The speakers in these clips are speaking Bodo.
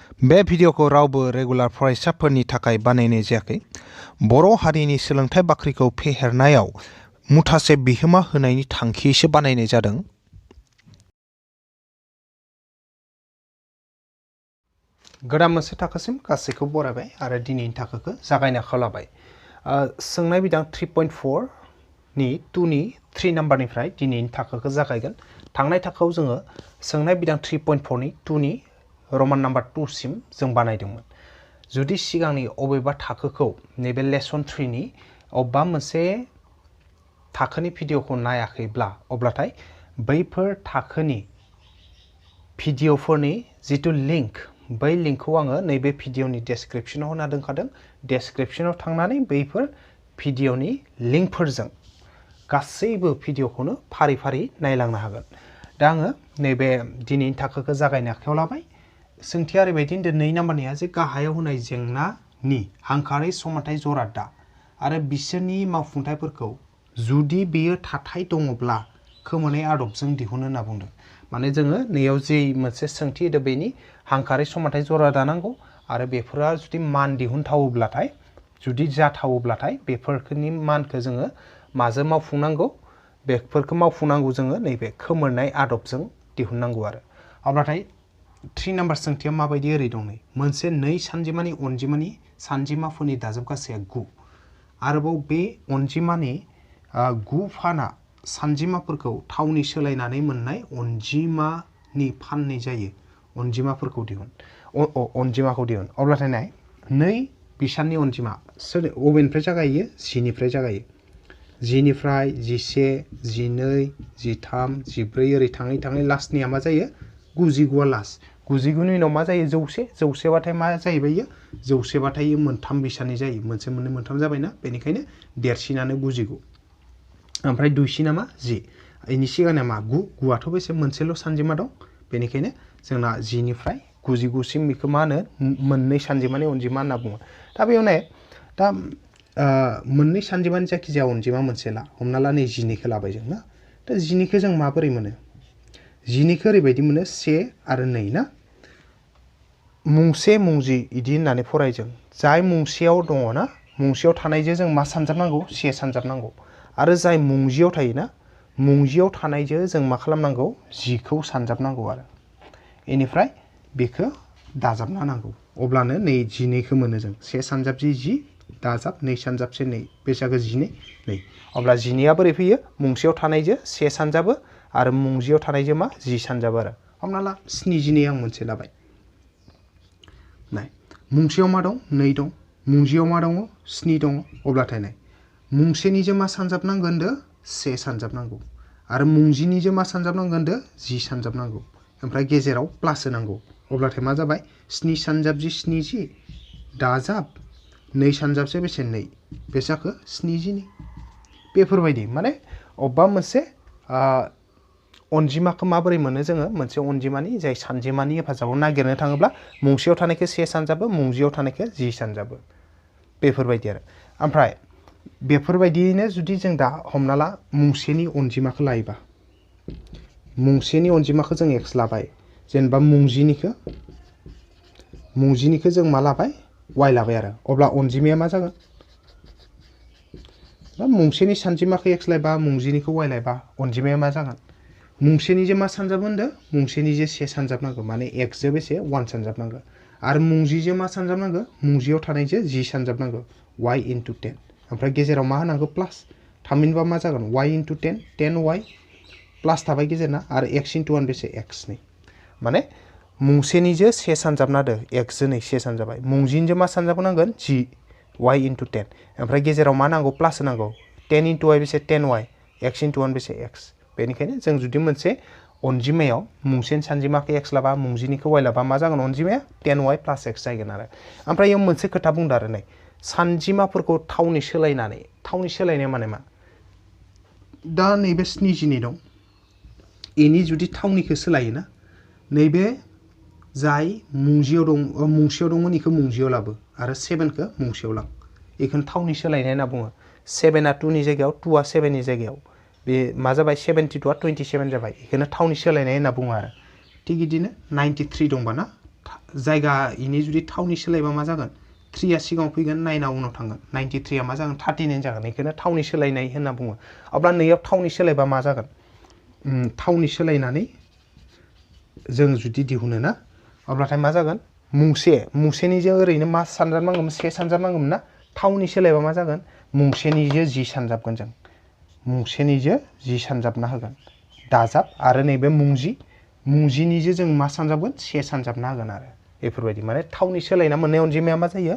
बे भिडिअखौ रावबो रेगुलार फरायसाफोरनि थाखाय बानायनाय जायाखै। बर' हारिनि सोलोंथाइ बाख्रिखौ फेहेरनायाव मुथासे बिहोमा होनायनि थांखियैसो बानायनाय जादों। गोदान मोनसे थाखोसिम गासैखौबो बरायबाय आरो दिनैनि थाखोखौ जागायनो आखायाव लाबाय। सोंनाय बिदां 3.4 नि 2 नि 3 नाम्बारनिफ्राय दिनैनि थाखोखौ जागायगोन। थांनाय थाखोआव जोङो सोंनाय बिदां 3.4 नि 2 नि रमान नाम्बार 2 सिम जों बानायदोंमोन। जुदि सिगांनि अबेबा थाखोखौ नैबे लेसन 3 नि अबेबा मोनसे थाखोनि भिडिअखौ नायाखैब्ला अब्लाथाय बैफोर थाखोनि भिडिअफोरनि जिथु लिंक बै लिंकखौ आङो नैबे भिडिअनि डेसक्रिपसनाव होना दोनखादों। डेसक्रिपसनाव थांनानै बैफोर भिडिअनि लिंकफोरजों गासैबो भिडिअखौनो फारि फारि नायलांनो हागोन। दा आङो नैबे दिनैनि थाखोखौ जागायनो आखायाव लाबाय। सोंथिया ओरैबायदि होनदों 2 नाम्बारनिया जे गाहायाव होनाय जेंनानि हांखारि समानथाय जरादा आरो बिसोरनि मावफुंथायफोरखौ जुदि बेयो थाथाय दङब्ला खोमोनाय आदबजों दिहुनो होनना बुंदों। माने जोङो नैयाव जि मोनसे सोंथि होदों बेनि हांखारि समानथाय जरादा नांगौ आरो बेफोरा जुदि मान दिहुनथावोब्लाथाय जुदि जाथावोब्लाथाय बेफोरनि मानखौ जोङो माजों मावफुंनांगौ बेफोरखौ मावफुंनांगौ जोङो नैबे खोमोरनाय आदबजों दिहुननांगौ आरो। अब्लाथाय 3 नाम्बार सोंथिया माबायदि ओरै दं नै मोनसे 2 सानजिमानि अनजिमानि सानजिमाफोरनि दाजाबगासैया 9 आरोबाव बे अनजिमानि 9 फाना सानजिमाफोरखौ थावनि सोलायनानै मोननाय अनजिमानि फाननाय जायो। अनजिमाफोरखौ दिहुन अनजिमाखौ दिहुन अब्लाथाय नाय 2 बिसाननि अनजिमा सोर अबेनिफ्राय जागायो 10 निफ्राय जागायो 10 निफ्राय 11 12 13 14 ओरै थाङै थाङै लास्टनिया मा जायो 99 लास्ट 99 नि उनाव मा जायो 100 100 बाथाय मा जाहैबाय इयो 100 बाथाय मोनथाम बिसाननि जायो मोनसे मोननै मोनथाम जाबायना बेनिखायनो देरसिनानो 99 ओमफ्राय दुइसिना मा 10 इनि सिगांना मा 9 9आथ' बेसे मोनसेल' सानजिमा दं बेनिखायनो जोंना 10 निफ्राय 99 सिम बेखौ मा होनो मोननै सानजिमानि अनजिमा होनना बुङो। दा बेयाव नाय दा मोननै सानजिमानि जायखिजाया अनजिमा मोनसे ला हमना ला नै 10निखौ लाबाय जों ना दा 10निखौ जों माबोरै मोनो 10निखौ ओरैबायदि मोनो 1 आरो 2 ना मुंसे मुंजि इदि होननानै फराय जों जाय मुंसेयाव दङ ना मुंसेयाव थानायजों जों मा सानजाबनांगौ 1 सानजाबनांगौ आरो जाय मुंजियाव थायोना मुंजियाव थानायजों जों मा खालामनांगौ 10खौ सानजाबनांगौ आरो बेनिफ्राय बेखौ दाजाबना नांगौ अब्लानो नै 12खौ मोनो जों 1 सानजाब 10 दाजाब 2 सानजाब 2 बेसागो 12 नै अब्ला 12आ बोरै फैयो मुंसेयाव थानायजों 1 सानजाबो आरो मुंजियाव थानायजों मा 10 सानजाबो आरो हमना ला 70 आं मोनसे लाबाय नाय मुंसेयाव मा दं 2 दं मुंजियाव मा दङ 7 दङ अब्लाथाय नाय मुंसेनिजों मा सानजाबनांगोन होनदो 1 सानजाबनांगौ आरो मुंजिनिजों मा सानजाबनांगोन होनदो 10 सानजाबनांगौ ओमफ्राय गेजेराव प्लास होनांगौ अब्लाथाय मा जाबाय 7 सानजाब 70 दाजाब 2 सानजाबसे बेसे 2 बे जाखो 70 बेफोरबायदि माने अबेबा मोनसे अनजिमाखौ माबोरै मोनो जोङो मोनसे अनजिमानि जाय सानजिमानि हेफाजाबाव नागिरनो थाङोब्ला मुंसेयाव थानायखौ 1 सानजाबो मुंजियाव थानायखौ 10 सानजाबो बेफोरबायदि आरो ओमफ्राय बेफोरबायदियैनो जुदि जों दा हमना ला मुंसेनि अनजिमाखौ लायोबा मुंसेनि अनजिमाखौ जों x लाबाय जेनेबा मुंजिनिखौ जों मा लाबाय y लाबाय आरो अब्ला अनजिमाया मा जागोन दा मुंसेनि सानजिमाखौ x लायबा मुंजिनिखौ y लायबा अनजिमाया मा जागोन मुंसेनिजों मा सानजाब होनदो मुंसेनिजों 1 सानजाबनांगौ माने x जों बेसे 1 सानजाबनांगौ आरो मुंजिजों मा सानजाबनांगौ मुंजियाव थानायजों 10 सानजाबनांगौ y into 10 ओमफ्राय गेजेराव मा होनांगौ प्लास थामहिनबा मा जागोन y into 10 10y प्लास थाबाय गेजेरना आरो x into 1 बेसे x नै माने मुंसेनिजों 1 सानजाबना दो x जों 1 सानजाबाय मुंजिनिजों मा सानजाबनांगोन 10 y into 10 ओमफ्राय गेजेराव मा नांगौ प्लास होनांगौ 10 into y बेसे 10y x into 1 बेसे x बेनिखायनो जों जुदि मोनसे अनजिमायाव मुंसेनि सानजिमाखौ x लाबा मुंजिनिखौ y लाबा मा जागोन अनजिमाया 10y plus x जागोन आरो ओमफ्राय इयाव मोनसे खोथा बुंदों आरो नै सानजिमाफोरखौ थावनि सोलायनाया माने मा दा नैबे 70 दं एनि जुदि थावनिखौ सोलायोना नैबे जाय मुंसेयाव दंमोन इखौ मुंजियाव लाबो आरो 7खौ मुंसेयाव लां बेखौनो थावनि सोलायनाय होनना बुङो 7आ 2 नि जायगायाव 2आ 7 नि जायगायाव बे मा जाबाय 72आ 27 जाबाय बेखौनो थावनि सोलायनाय होनना बुङो आरो थिग बिदिनो 93 दंबा ना जायगा इनि जुदि थावनि सोलायबा मा जागोन 3 आ सिगाङाव फैगोन 9 आ उनाव थांगोन 93 आ मा जागोन 39 जागोन बेखौनो थावनि सोलायनाय होनना बुङो अब्ला नैयाव थावनि सोलायबा मा जागोन थावनि सोलायनानै जों जुदि दिहुनो ना अब्लाथाय मा जागोन मुंसेनिजों ओरैनो मा सानजाबनांगौमोन 1 सानजाबनांगौमोन ना थावनि सोलायबा मा जागोन मुंसेनिजों 10 सानजाबगोन जों मुंसेनिजों 10 सानजाबना होगोन दाजाब आरो नैबे मुंजिनिजों जों मा सानजाबगोन 1 सानजाबना होगोन आरो बेफोरबायदि माने थावनि सोलायना मोननाय अनजिमाया मा जायो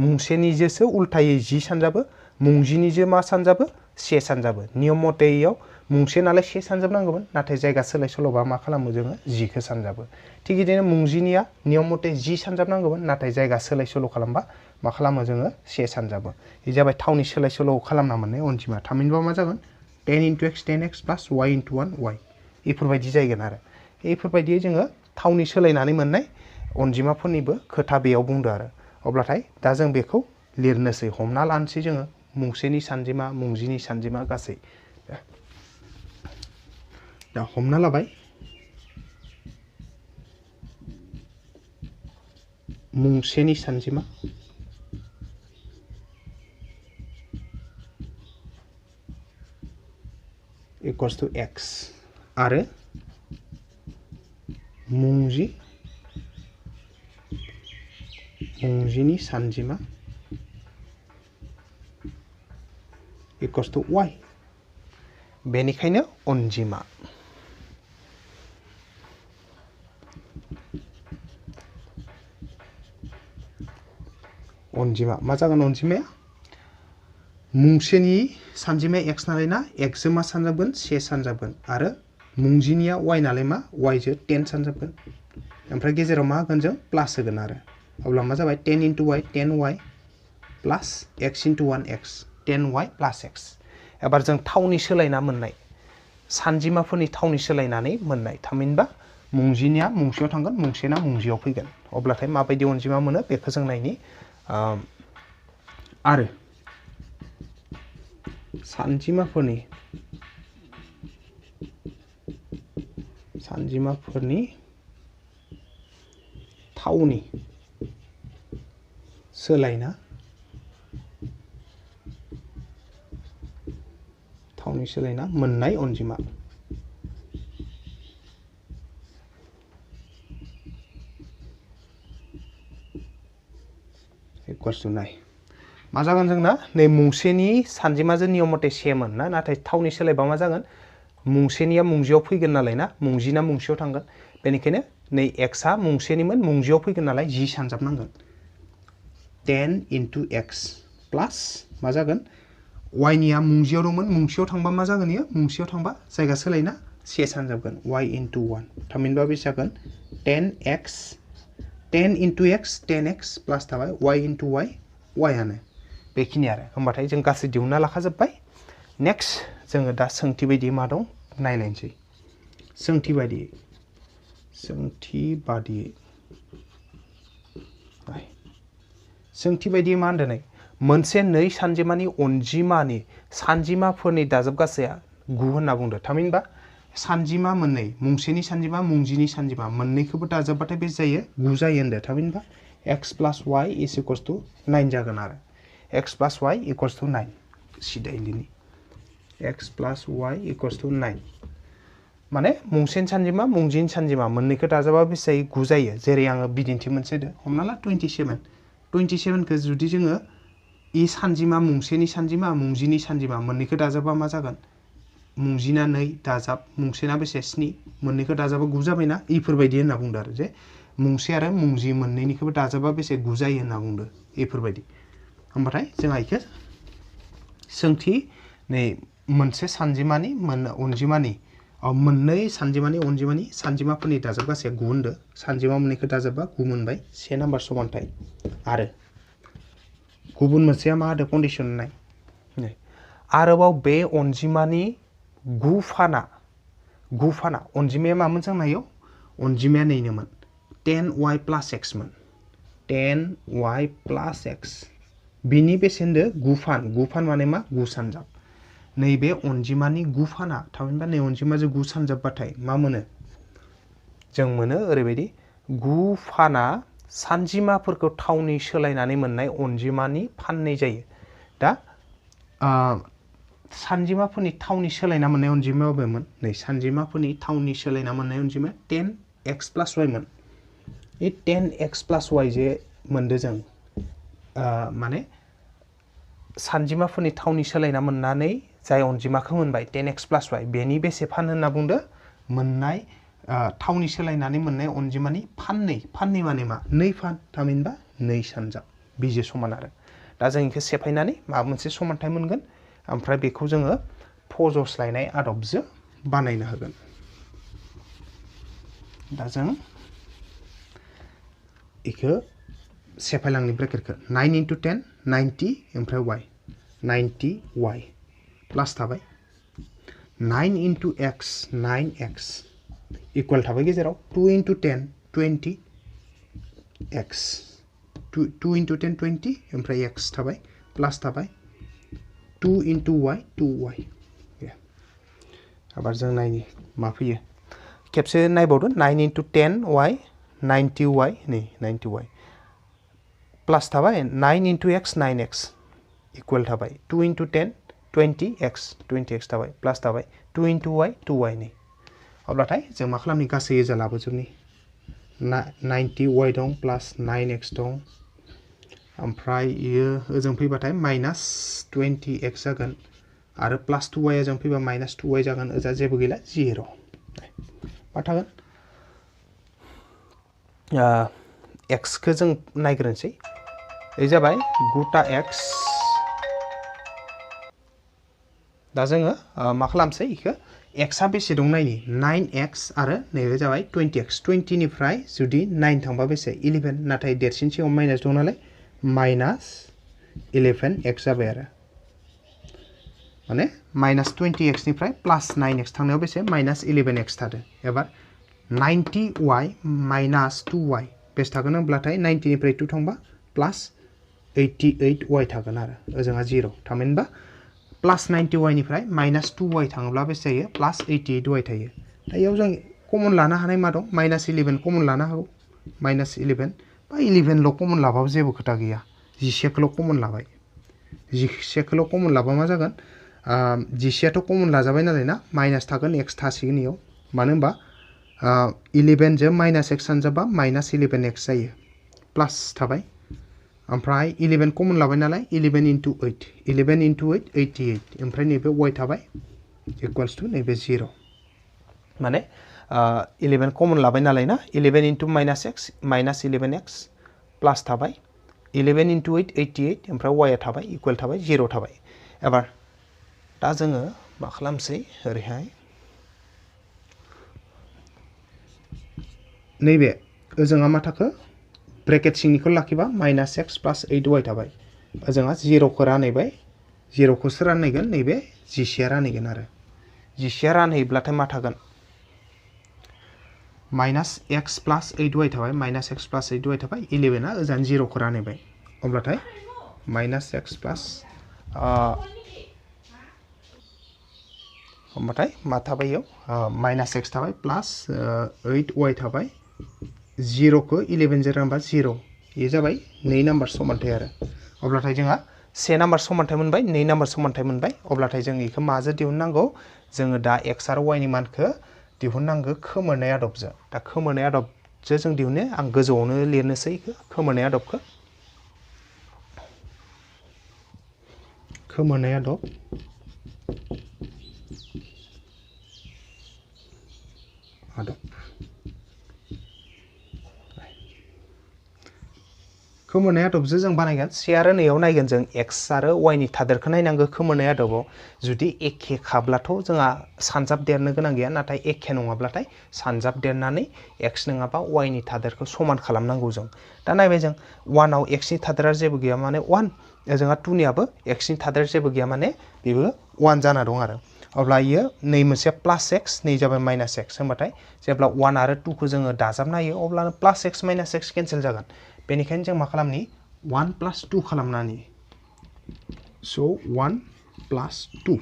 मुंसेनिजोंसो उल्थायै 10 सानजाबो मुंजिनिजों मा सानजाबो 1 सानजाबो नियम मथे इयाव मुंसे नालाय 1 सानजाबनांगौमोन नाथाय जायगा सोलाय सोल'बा मा खालामो जोङो 10 खौ सानजाबो थिग बिदिनो मुंजिनिया नियम मथे 10 सानजाबनांगौमोन नाथाय जायगा सोलाय सोल' खालामबा मा खालामो जोङो 1 सानजाबो बे जाबाय थावनि सोलाय सोल' खालामना मोननाय अनजिमा थामहिनबा मा जागोन 10 × x 10x + y × 1y बेफोरबायदि जागोन आरो बेफोरबायदियै जोङो थावनि सोलायनानै मोननाय अनजिमाफोरनिबो खोथा बेयाव बुंदो आरो अब्लाथाय दा जों बेखौ लिरनोसै हमना लानोसै जोङो मुंसेनि सानजिमा मुंजिनि सानजिमा गासै दा हमना लाबाय मुंसेनि सानजिमा equals to x आरो मुंजिनि सानजिमा equals to y बेनिखायनो अनजिमा मा जागोन अनजिमाया मुंसेनि सानजिमाया x नालाय ना x जों मा सानजाबगोन 1 सानजाबगोन आरो मुंजिनिया y नालाय मा y जों 10 सानजाबगोन ओमफ्राय गेजेराव मा होगोन जों प्लास होगोन आरो अब्ला मा जाबाय 10 × y 10y प्लास x × 1x 10y प्लास x एबार जों थावनि सोलायना मोननाय सानजिमाफोरनि थावनि सोलायनानै मोननाय थामहिनबा मुंजिनिया मुंसेयाव थांगोन मुंसेना मुंजियाव फैगोन अब्लाथाय माबायदि अनजिमा मोनो बेखौ जों नायनि आरो सानजिमाफोरनि थावनि सोलायना मोननाय अनजिमा equals to 9 मा जागोन जोंना नै मुंसेनि सानजिमाजों नियम मथे सेमोन ना नाथाय थावनि सोलायबा मा जागोन मुंसेनिया मुंजियाव फैगोन नालाय ना मुंजिना मुंसेयाव थांगोन बेनिखायनो नै x आ मुंसेनिमोन मुंजियाव फैगोन नालाय 10 सानजाबनांगोन 10 × x प्लास मा जागोन y निया मुंजियाव दंमोन मुंसेयाव थांबा मा जागोन इयो मुंसेयाव थांबा जायगा सोलायना 1 सानजाबगोन y × 1 थामहिनबा बे जागोन 10 × x 10x प्लास थाबाय y × y आनो बेखिनि आरो होमबाथाय जों गासै दिहुनना लाखाजोब्बाय नेक्स्ट जोङो दा सोंथि बायदि मा दं नायलायनोसै सोंथि बायदियै मा होनदों नै मोनसे 2 सानजिमानि अनजिमानि सानजिमाफोरनि दाजाब गासैया 9 होनना बुंदो थामहिनबा सानजिमा मोननै मुंसेनि सानजिमा मुंजिनि सानजिमा मोननैखौबो दाजाबबाथाय बे जायो 9 जायो होनदो थामहिनबा x + y = 9 जागोन आरो x + y = 9 सिदायै लिरनि x + y = 9 माने मुंसेनि सानजिमा मुंजिनि सानजिमा मोननैखौ दाजाबा बेसे जायो 9 जायो जेरै आङो बिदिन्थि मोनसे होदो हमना ला 27खौ जुदि जोङो इ सानजिमा मुंसेनि सानजिमा मुंजिनि सानजिमा मोननैखौ दाजाबा मा जागोन मुंजिना 2 दाजाब मुंसेना बेसे 7 मोननैखौ दाजाबा 9 जाबायना इफोरबायदि होनना बुंदो आरो जे मुंसे आरो मुंजि मोननैनिखौबो दाजाबा बेसे 9 जायो होनना बुंदो इफोरबायदि होमबाथाय जोंहा इखो सोंथि नै मोनसे सानजिमानि मोननै सानजिमानि सानजिमाफोरनि दाजाब गासैया 9 होनदो सानजिमा मोननैखौ दाजाबा 9 मोनबाय 1 नाम्बार समानथाय आरो गुबुन मोनसेया मा होदो कन्डिसन नाय आरोबाव बे अनजिमानि 9 फाना अनजिमाया मामोन जोंनायाव अनजिमाया नैनोमोन 10y + x मोन 10y + x बिनि बेसेनदो 9 फान माने मा 9 सानजाब नैबे अनजिमानि 9 फाना थामहिनबा नै अनजिमाजों 9 सानजाबबाथाय मा मोनो जों मोनो ओरैबायदि गु फाना सानजिमाफोरखौ थावनि सोलायनानै मोननाय अनजिमानि फाननै जायो। दा सानजिमाफोरनि थावनि सोलायना मोननाय अनजिमाया बबेमोन? नै सानजिमाफोरनि थावनि सोलायना मोननाय अनजिमाया 10x + y मोन। बे 10x + y जे मोनदो जों माने सानजिमाफोरनि थावनि सोलायना मोननानै जाय अनजिमाखौ मोनबाय 10x + y बेनि बेसे फान होनना बुंदो? मोननाय थावनि सोलायनानै मोननाय अनजिमानि फाननै माने मा? 2 फान थामहिनबा 2 सानजाब बिजो समान आरो। दा जों इखौ सेफायनानै माबा मोनसे समानथाय मोनगोन ओमफ्राय बेखौ जोङो फज'स्लायनाय आदबजों बानायनो हागोन। दा जों इखौ सेफायलांनि ब्रेकेटखौ 9 × 10 90 ओमफ्राय y 90y प्लास थाबाय 9 × x 9x इकुवेल थाबाय गेजेराव 2 × 10 20x 2 × 10 20 ओमफ्राय x थाबाय प्लास थाबाय 2 × y 2y आबार जों नायनि मा फैयो खेबसे नायबावदो 9 × 10y 90y नै 90y प्लास थाबाय 9 × x 9x इकुवेल थाबाय 2 × 10 20x 20x थाबाय प्लास थाबाय 2 × y 2y नै अब्लाथाय जों मा खालामनि गासै ओजा लाबोजोबनि 90y दं प्लास 9x दं ओमफ्राय इयो ओजों फैबाथाय माइनास 20x जागोन आरो प्लास 2y ओजों फैबा माइनास 2y जागोन ओजा जेबो गैला 0 मा थागोन x खौ जों नायग्रोनोसै ए जाबाय 9 x दा जोङो मा खालामसै इखौ x आ बेसे दं नायनि 9x आरो नैबे जाबाय 20x 20 निफ्राय जुदि 9 थांबा बेसे 11 नाथाय देरसिन सिगाङाव माइनास दं नालाय माइनास 11x जाबाय आरो माने माइनास 20x निफ्राय प्लास 9x थांनायाव बेसे माइनास 11x थादो एबार 90y माइनास 2y बेसे थागोन होनब्लाथाय 90 निफ्राय 2 थांबा प्लास 88y थागोन आरो ओजोंहा 0 थामहिनबा प्लास 90y निफ्राय माइनास 2y थाङोब्ला बेसे जायो प्लास 88y थायो दा इयाव जों कमन लानो हानाय मा दं माइनास 11 कमन लानो हागौ माइनास 11 बा 11ल' कमन लाबाबो जेबो खोथा गैया 11खौल' कमन लाबाय 11खौल' कमन लाबा मा जागोन 11आथ' कमन लाजाबाय नालाय ना माइनास थागोन x थासिगोन इयाव मानो होनबा 11 जों माइनास x सानजाबा माइनास 11x जायो प्लास थाबाय ओमफ्राय 11 कमन लाबाय नालाय 11 × 8 11 × 8 88 ओमफ्राय नैबे y थाबाय इकुवेल्स टु नैबे 0 माने 11 कमन लाबाय नालाय ना 11 × माइनास x माइनास 11x प्लास थाबाय 11 × 8 88 ओमफ्राय y आ थाबाय इकुवेल थाबाय 0 थाबाय एबार दा जोङो मा खालामसै ओरैहाय नैबे ओजोंहा मा थाखो ब्रेकेट सिंनिखौ लाखिबा माइनास x प्लास 8y थाबाय ओजोंहा 0खौ रानहैबाय 0खौसो रानहैगोन नैबे 10 रानहैगोन आरो 10 रानहैब्लाथाय मा थागोन माइनास x प्लास 8y थाबाय माइनास x प्लास 8y थाबाय 11आ ओजों 0खौ रानहैबाय अब्लाथाय माइनास x प्लास होमबाथाय मा थाबाय इयाव माइनास x थाबाय प्लास 8y थाबाय 0खौ 11 जों रानबा 0 ये जाबाय 2 नाम्बार समानथाय आरो अब्लाथाय जोंहा 1 नाम्बार समानथाय मोनबाय 2 नाम्बार समानथाय मोनबाय अब्लाथाय जों इखौ माजों दिहुननांगौ जोङो दा x आरो y नि मानखौ दिहुननांगौ खोमोरनाय आदबजों दा खोमोरनाय आदबजों जों दिहुनो आं गोजौआवनो लिरनोसै इखौ खोमोरनाय आदबखौ खोमोरनाय आदब खोमोरनाय आदबजों जों बानायगोन से आरो नैयाव नायगोन जों x आरो y नि थादेरखौ नायनांगौ खोमोरनाय आदबाव जुदि एखे खाब्लाथ' जोंहा सानजाबदेरनो गोनां गैया नाथाय एखे नङाब्लाथाय सानजाबदेरनानै x नङाबा y नि थादेरखौ समान खालामनांगौ जों दा नायबाय जों 1 आव x नि थादेरा जेबो गैया माने 1 जोंहा 2 नियाबो x नि थादेर जेबो गैया माने बेबो 1 जाना दं आरो अब्ला इयो नै मोनसे प्लास x नै जाबाय माइनास x होनबाथाय जेब्ला 1 आरो 2 खौ जोङो दाजाबना होयो अब्लानो प्लास x माइनास x केन्सेल जागोन बेनिखायनो जों मा खालामनि 1 + 2 खालामनानि स' 1 + 2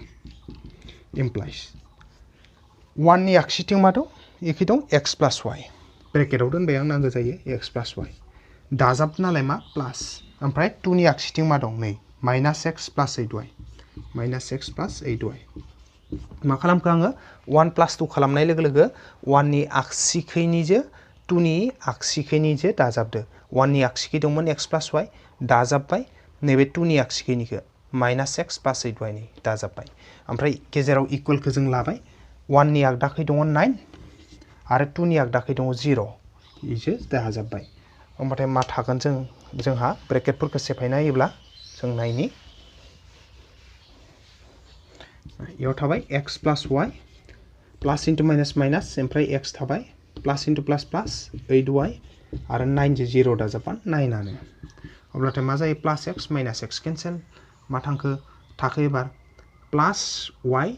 इमप्लाइज 1 नि आगसिथिं मा दं एखे दं x + y ब्रेकेटाव दोनबाय आं नांगौ जायो x प्लास y दाजाब नालाय मा प्लास ओमफ्राय 2 नि आगसिथिं मा दं नै माइनास x प्लास 8y माइनास x प्लास 8y मा खालामखो आङो 1 प्लास 2 खालामनाय लोगो लोगो 1 नि आगसिखैनिजो 2 नि आगसिखैनिजो दाजाबदो 1 नि आगसिखै दंमोन x प्लास y दाजाबबाय नैबे 2 नि आगसिखैनिखौ माइनास x प्लास 8y नि दाजाबबाय ओमफ्राय गेजेराव इकुवेलखौ जों लाबाय 1 नि आगदाखै दङ 9 आरो 2 नि आगदाखै दङ 0 इजो दाजाबबाय होमबाथाय मा थागोन जोंहा ब्रेकेटफोरखौ सेफायना नायोब्ला जों नायनि इयाव थाबाय x प्लास y प्लास इनटु माइनास माइनास ओमफ्राय x थाबाय प्लास इनटु प्लास प्लास 8y आरो 9 जो 0 दाजाबा 9 आनो अब्लाथाय मा जायो प्लास x माइनास x केन्सेल मा थाखो एबार प्लास y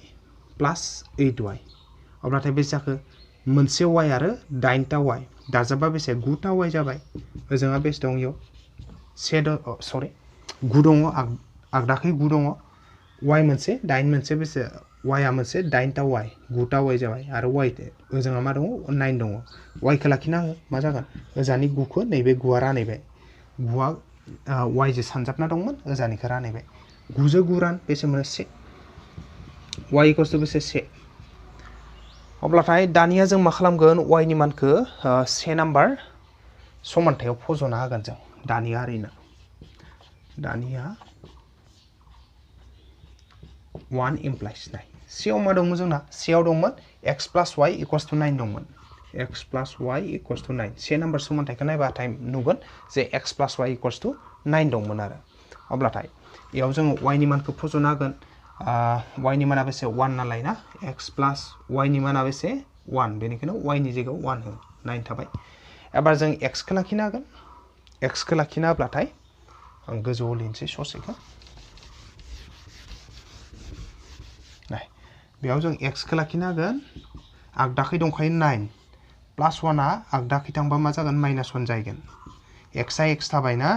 प्लास 8y अब्लाथाय बे जाखो मोनसे y आरो 8टा y दाजाबा बेसे 9टा y जाबाय ओजोंहा बेसे दं इयाव 9 दङ आगदाखै 9 दङ y मोनसे 8 मोनसे बेसे y आ मोनसे 8टा y 9टा y जाबाय आरो y ओजोंहा मा दङ 9 दङ y खौ लाखिना हो मा जागोन ओजानि 9 खौ नैबे 9 आ रानैबाय 9 आ y जो सानजाबना दंमोन ओजानिखौ रानैबाय 9 जो 9 रान बेसे मोनो 1 y इक्वल्स टु बेसे 1 अब्लाथाय दानिया जों मा खालामगोन y नि मानखौ 1 नाम्बार समानथायाव फज'ना होगोन जों दानिया ओरैनो दानिया 1 इमप्लाइज नाय सियाव मा दंमोन जोंना सियाव दंमोन x प्लास y इक्वल्स टु 9 दंमोन x प्लास y इक्वल्स टु 9 से नाम्बार समानथायखौ नायबाथाय नुगोन जे x प्लास y इक्वल्स टु 9 दंमोन आरो अब्लाथाय इयाव जों y नि मानखौ फज'ना होगोन y नि माना बेसे 1 नालाय ना x प्लास y नि माना बेसे 1 बेनिखायनो y नि जायगायाव 1 हो 9 थाबाय एबार जों x खौ लाखिनो हागोन x खौ लाखिनो हाब्लाथाय आं गोजौआव लिरनोसै ससेखौ नाय बेयाव जों x खौ लाखिनो हागोन आगदाखै दंखायो 9 प्लास 1 आ आगदाखै थांबा मा जागोन माइनास 1 जागोन x आ x थाबायना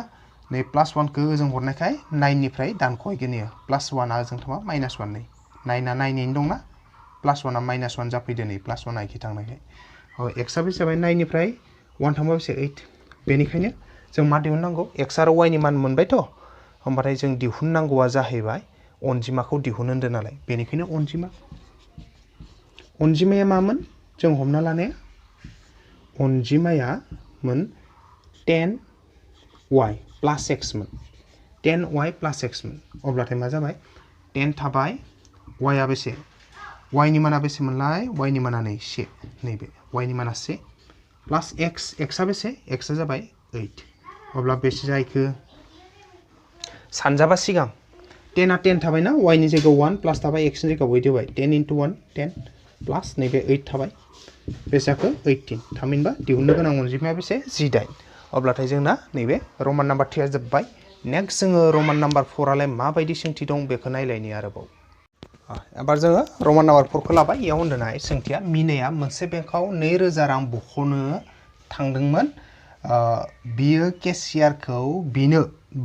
नै प्लास 1 खौ ओजों हरनायखाय 9 निफ्राय दानख'हैगोन इयो प्लास 1 आ ओजों थांबा माइनास 1 नै 9 आ 9 नो दंना प्लास 1 आ माइनास 1 जाफैदो नै प्लास 1 आ इखि थांनायखाय x आ बेसे जाबाय 9 निफ्राय 1 थांबा बेसे 8 बेनिखायनो जों मा दिहुननांगौ x आरो y नि मान मोनबायथ' होमबाथाय जों दिहुननांगौआ जाहैबाय अनजिमाखौ दिहुन होनदों नालाय बेनिखायनो अनजिमाया मामोन जों हमना लानाया अनजिमाया मोन 10y प्लास x मोन 10y प्लास x मोन अब्लाथाय मा जाबाय 10 थाबाय y आ बेसे y नि माना बेसे मोनलाय y नि माना नै 1 नैबे y नि माना 1 प्लास x आ बेसे x आ जाबाय 8 अब्ला बेसे जायखो सानजाबा सिगां 10 आ 10 थाबायना y नि जायगायाव 1 प्लास थाबाय x नि जायगायाव 8 होबाय 10 इनटु 1 10 प्लास नैबे 8 थाबाय बेसे जाखो 18 थामहिनबा दिहुननो गोनां अनजिमाया बेसे 18 अब्लाथाय जोंना नैबे रमान नाम्बार 3 आ जोब्बाय नेक्स्ट जोङो रमान नाम्बार 4 आलाय माबायदि सोंथि दं बेखौ नायलायनि आरोबाव एबार जोङो रमान नाम्बार 4 खौ लाबाय इयाव होनदोंनाय सोंथिया मिनाया मोनसे बेंकआव 2000 रां बख'नो थांदोंमोन बियो केशियारखौ बिनो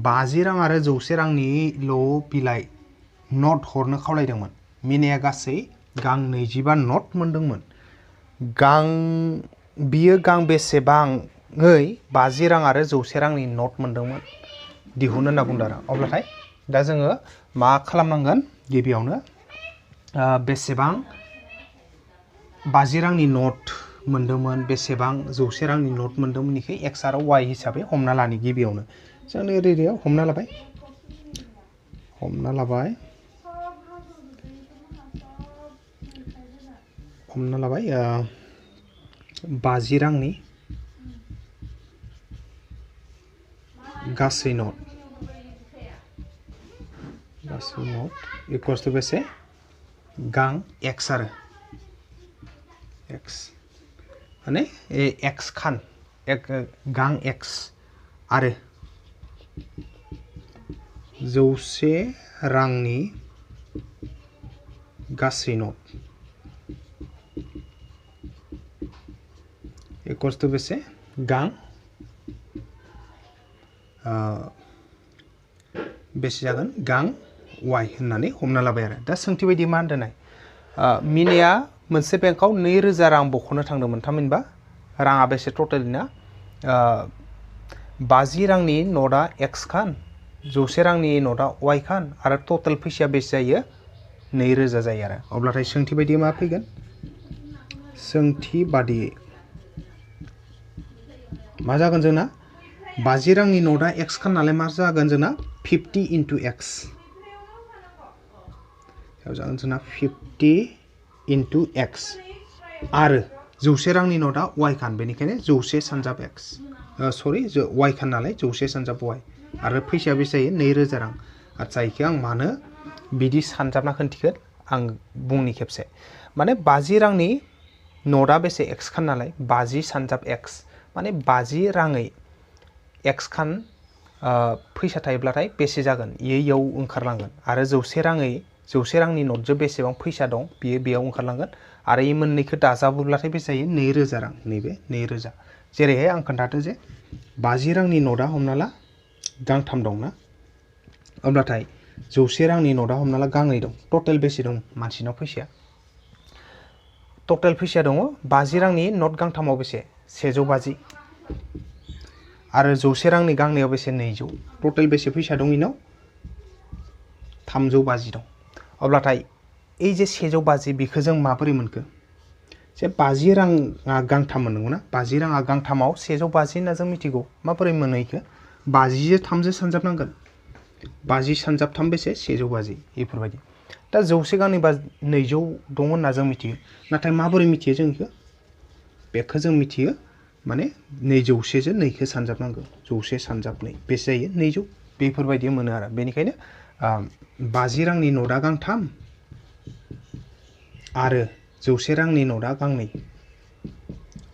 50 रां आरो 100 रांनिल' बिलाइ नट हरनो खावलायदोंमोन मिनाया गासै गां 25 नट मोनदोंमोन बियो गां बेसेबाङै 50 रां आरो 100 रांनि नट मोनदोंमोन दिहुन होनना बुंदों आरो अब्लाथाय दा जोङो मा खालामनांगोन गिबियावनो बेसेबां 50 रांनि नट मोनदोंमोन बेसेबां 100 रांनि नट मोनदोंमोन इखौ x आरो y हिसाबै हमना लानि गिबियावनो जों ओरैनो हमना लाबाय 50 रांनि गासै नट इक्वल्स टु बेसे गां x आरो x माने x खान गां x आरो 100 रांनि गासै नट इक्वल्स टु बेसे गां बेसे जागोन गां y होननानै हमना लाबाय आरो दा सोंथि बायदि मा होनदों नाय मिनाया मोनसे बेंकआव 2000 रां बख'नो थांदोंमोन थामहिनबा राङा बेसे टटेल ना 50 रांनि नटआ x खान 100 रांनि नटआ y खान आरो टटेल फैसाया बेसे जायो 2000 जायो आरो अब्लाथाय सोंथि बायदि मा फैगोन सोंथि बादियै मा जागोन जोंना 50 रांनि नटआ x खान नालाय मा जागोन जोंना 50 into x याव जागोन जोंना 50 into x आरो 100 रांनि नटआ y खान बेनिखायनो 100 सानजाब x सरि y खान नालाय 100 सानजाब y आरो फैसाया बेसे जायो 2000 रां आच्छा इखो आं मानो बिदि सानजाबना खोन्थिगोन आं बुंनि खेबसे माने 50 रांनि नटआ बेसे x खान नालाय 50 सानजाब x माने 50 राङै x खान फैसा थायोब्लाथाय बेसे जागोन इयाव ओंखारलांगोन आरो 100 रांनि नटजों बेसेबां फैसा दं बियो बेयाव ओंखारलांगोन आरो इ मोननैखौ दाजाबोब्लाथाय बेसे जायो 2000 रां नैबे 2000 जेरैहाय आं खोन्थादो जे 50 रांनि नटआ हमना ला गांथाम दं ना अब्लाथाय 100 रांनि नटआ हमना ला गांनै दं टटेल बेसे दं मानसिनाव फैसाया टटेल फैसाया दङ 50 रांनि नट गांथामाव बेसे 150 आरो 100 रांनि गांनैयाव बेसे 200 टटेल बेसे फैसा दं इनाव 350 दं अब्लाथाय এই যে 150 बेखौ जों माबोरै मोनखो जे 50 राङा गांथाम मोननांगौ ना 50 राङा गांथामाव 150 होनना जों मिथिगौ माबोरै मोनो इखो 50 जो 3 जो सानजाबनांगोन 50 सानजाब 3 बेसे 150 बेफोरबायदि दा 100 गांनैबा 200 दं होनना जों मिथियो नाथाय माबोरै मिथियो जों बेखौ जों मिथियो माने 200 जो 2 खौ सानजाबनांगौ 100 सानजाब 2 बेसे जायो 200 बेफोरबायदि मोनो आरो बेनिखायनो 50 रांनि नटआ गांथाम आरो 100 रांनि नटआ गांनै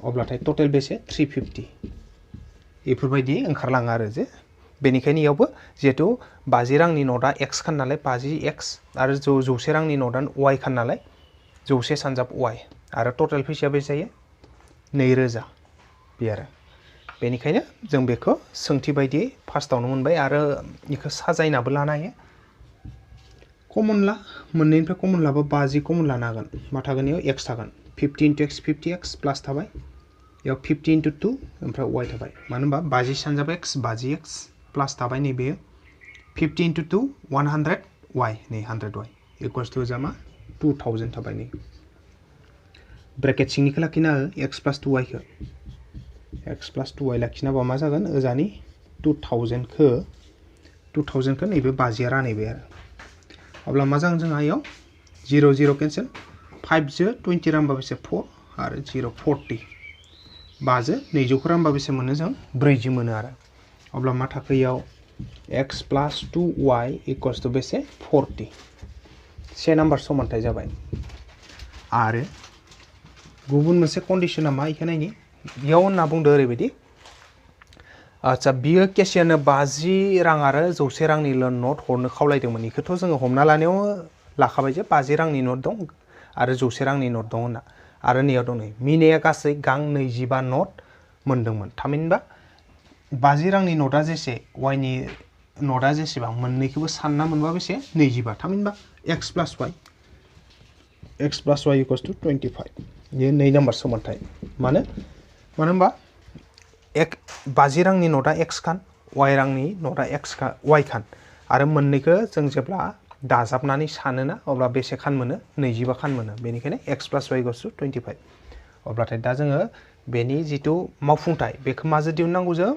अब्लाथाय टटेल बेसे 350 बेफोरबायदि ओंखारलाङो आरो जे बेनिखायनो इयावबो जिहेतु 50 रांनि नटआ x खान नालाय 50x आरो 100 रांनि नटआ y खान नालाय 100 सानजाब y आरो टटेल फैसाया बेसे जायो 2000 बे आरो बेनिखायनो जों बेखौ सोंथि बायदियै फार्स्टआवनो मोनबाय आरो बेखौ साजायनाबो लानो हायो कमन ला मोननैनिफ्राय कमन लाबा 50 कमन लानो हागोन मा थागोन इयाव x थागोन 50 into x 50x प्लास थाबाय इयाव 50 into 2 ओमफ्राय y थाबाय मानो होनबा 50 सानजाब x 50x प्लास थाबाय नैबे 50 into 2 100 y नै 100 y इक्वल्स टु जामा 2000 थाबाय नै ब्रेकेट सिंनिखौ लाखिना हो x plus 2y खौ x plus 2y लाखिनाबा मा जागोन ओजानि 2000 खौ नैबे 50 आ रानहैबाय आरो अब्ला मा जागोन जोंहा इयाव 0 0 कैंसिल 5 जो 20 रानबा बेसे 4 आरो 0 40 5 जो 200 खौ रानबा बेसे मोनो जों 40 मोनो आरो अब्ला मा थाखो इयाव x plus 2y equals two बेसे 40 से नाम्बार समानथाय जाबाय आरो गुबुन मोनसे कन्डिशना मा इखौ नायनि इयाव होनना बुंदो ओरैबायदि आच्छा बियो केशियारनो 50 रां आरो 100 रांनि नट हरनो खावलायदोंमोन इखौथ' जोङो हमना लानायाव लाखाबाय जे 50 रांनि नट दं आरो 100 रांनि नट दं होनना आरो नैयाव दं नै मिनाया गासै गां 25 नट मोनदोंमोन थामहिनबा 50 रांनि नटआ जेसे वाइनि नटआ जेसेबां मोननैखौबो सानना मोनबा बेसे 25 थामहिनबा x plus y equals to 25 ये 2 नाम्बार समानथाय मानो होनबा 50 रांनि नटआ x खान y रांनि नटआ y खान आरो मोननैखौ जों जेब्ला दाजाबनानै सानोना अब्ला बेसे खान मोनो 25 खान मोनो बेनिखायनो x plus y equals to 25 अब्लाथाय दा जोङो बेनि जितु मावफुंथाय बेखौ माजों दिहुननांगौ जों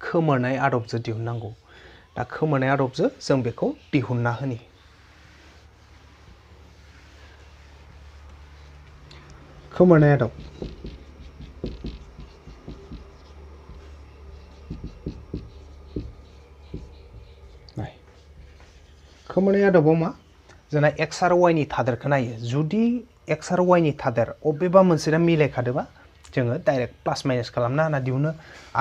खोमोरनाय आदबजों दिहुननांगौ दा खोमोरनाय आदबजों जों बेखौ दिहुनना होनि खोमोरनाय आदब खोमोरनाय आदबाव मा जोंना x आरो y नि थादेरखौ नायो जुदि x आरो y नि थादेर अबेबा मोनसेना मिलायखादोबा जोङो डाइरेक्ट प्लास माइनास खालामना होना दिहुनो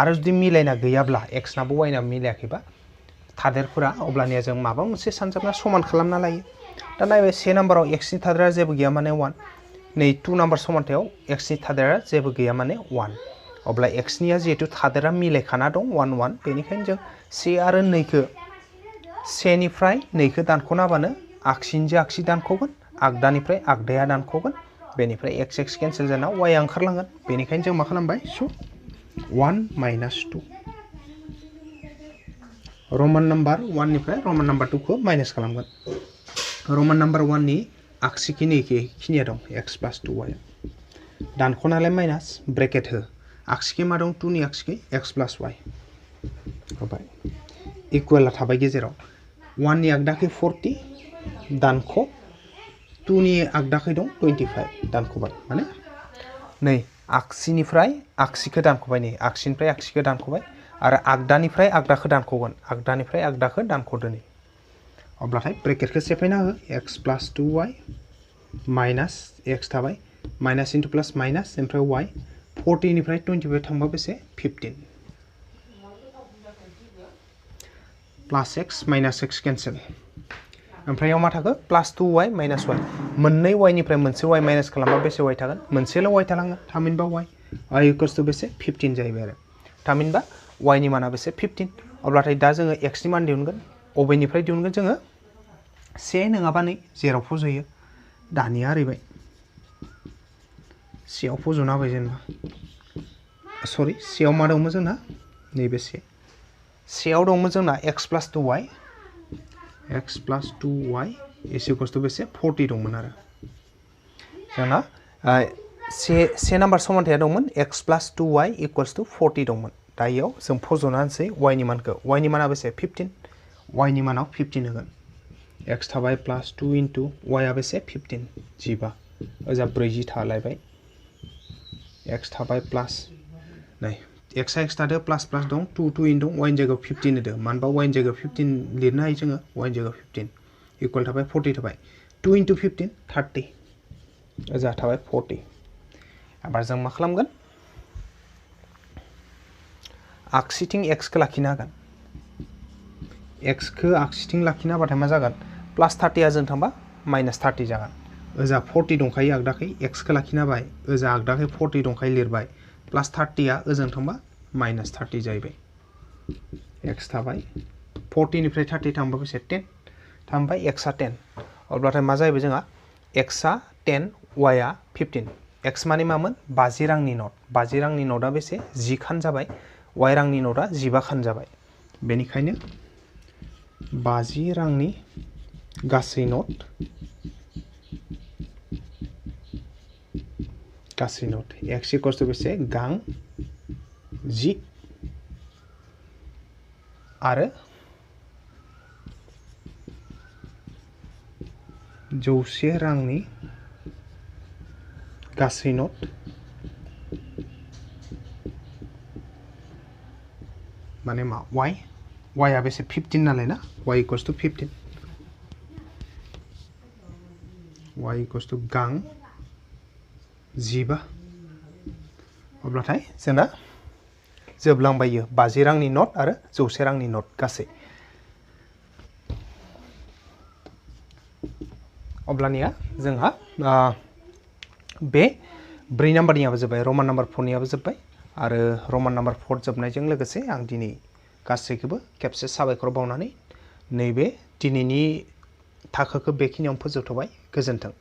आरो जुदि मिलायना गैयाब्ला x नाबो y नाबो मिलायाखैबा थादेरफोरा अब्लानिया जों माबा मोनसे सानजाबना समान खालामना लायो दा नायबाय से नाम्बाराव x नि थादेरा जेबो गैया माने 1 नै 2 नाम्बार समानथायाव x नि थादेरा जेबो गैया माने 1 अब्ला x निया जिहेतु थादेरा मिलायखाना दं 1 1 बेनिखायनो जों से आरो 2 खौ सेनिफ्राय 2 खौ दानख'ना होबानो आगसिनिजों आगसि दानख'गोन आगदानिफ्राय आगदाया दानख'गोन बेनिफ्राय x x केन्सेल जाना y आ ओंखारलांगोन बेनिखायनो जों मा खालामबाय स' 1 माइनास 2 रमान नाम्बार 1 निफ्राय रमान नाम्बार 2 खौ माइनास खालामगोन रमान नाम्बार 1 नि आगसिखिनि खिनिया दं x प्लास 2y दानख'नालाय माइनास ब्रेकेट हो आगसिखै मा दं 2 नि आगसिखै x प्लास y होबाय इकुवेला थाबाय गेजेराव 1 नि आगदाखै 40 दानख' 2 नि आगदाखै दं 25 दानख'बाय माने नै आगसिनिफ्राय आगसिखौ दानख'बाय नै आगसिनिफ्राय आगसिखौ दानख'बाय आरो आगदानिफ्राय आगदाखौ दानख'गोन आगदानिफ्राय आगदाखौ दानख'दो नै अब्लाथाय ब्रेकेटखौ सेफायना हो x प्लास 2y माइनास x थाबाय माइनास इन्टु प्लास माइनास ओमफ्राय y 40 निफ्राय 25 थांबा बेसे 15 प्लास x माइनास x केन्सेल ओमफ्राय मा थाखो प्लास 2y माइनास y मोननै y निफ्राय मोनसे y माइनास खालामबा बेसे y थागोन मोनसेल' y थालांगोन थामहिनबा y इक्वल्स टु बेसे 15 जाहैबाय आरो थामहिनबा y नि माना बेसे 15 अब्लाथाय दा जोङो x नि मान दिहुनगोन अबेनिफ्राय दिहुनगोन जोङो 1 नङाबा 2 जेराव फज'यो दानिया ओरैबाय सेयाव फज'ना होबाय जेनेबा सरि सेयाव मा दंमोन जोंना नैबे सेयाव दंमोन जोंना x प्लास 2y इज इक्वल्स टु बेसे 40 दंमोन आरो जोंना से नाम्बार समानथाया दंमोन x प्लास 2y इक्वल्स टु 40 दंमोन दायाव जों फज'ना होनसै y नि मानखौ y नि माना बेसे 15 y नि मानाव 15 होगोन x थाबाय प्लास 2 इन्टु y आ बेसे 15 15 ओजा 40 थालायबाय x थाबाय प्लास नै x आ x थादो प्लास प्लास दं 2 2 इन दं y नि जायगायाव 15 होदो मानोबा y नि जायगायाव 15 लिरनो हायो जोङो y नि जायगायाव 15 इक्वल थाबाय 40 थाबाय 2 इन्टु 15 30 ओजा थाबाय 40 एबार जों मा खालामगोन आगसिथिं x खौ लाखिनो हागोन x खौ आगसिथिं लाखिनो हाबाथाय मा जागोन प्लास 30 आ जों थांबा माइनास 30 जागोन ओजा 40 दंखायो आगदाखै x खौ लाखिनो हाबाय ओजा आगदाखै 40 दंखायो लिरबाय प्लास 30 आ ओजों थांबा माइनास 30 जाहैबाय x थाबाय 40 निफ्राय 30 थांबा बेसे 10 थांबाय x आ 10 अब्लाथाय मा जाहैबाय जोंहा x आ 10 y आ 15 x माने मामोन 50 रांनि नट 50 रांनि नटआ बेसे 10 खान जाबाय y रांनि नटआ 15 खान जाबाय बेनिखायनो 50 रांनि गासै नट x इक्वल्स टु बेसे गां 10 आरो 100 रांनि गासै नट माने मा y आ बेसे 15 नालाय ना y equals to 15 y equals to गां 15 अब्लाथाय जोंना जोबलांबायो 50 रांनि नट आरो 100 रांनि नट गासै अब्लानिया जोंहा बे 4 नाम्बारनियाबो जोब्बाय रमान नाम्बार 4 नियाबो जोब्बाय आरो रमान नाम्बार 4 जोबनायजों लोगोसे आं दिनै गासैखौबो खेबसे साबायखर बावनानै नैबे दिनैनि थाखोखौ बेखिनियावनो फोजोबथ'बाय गोजोन्थों।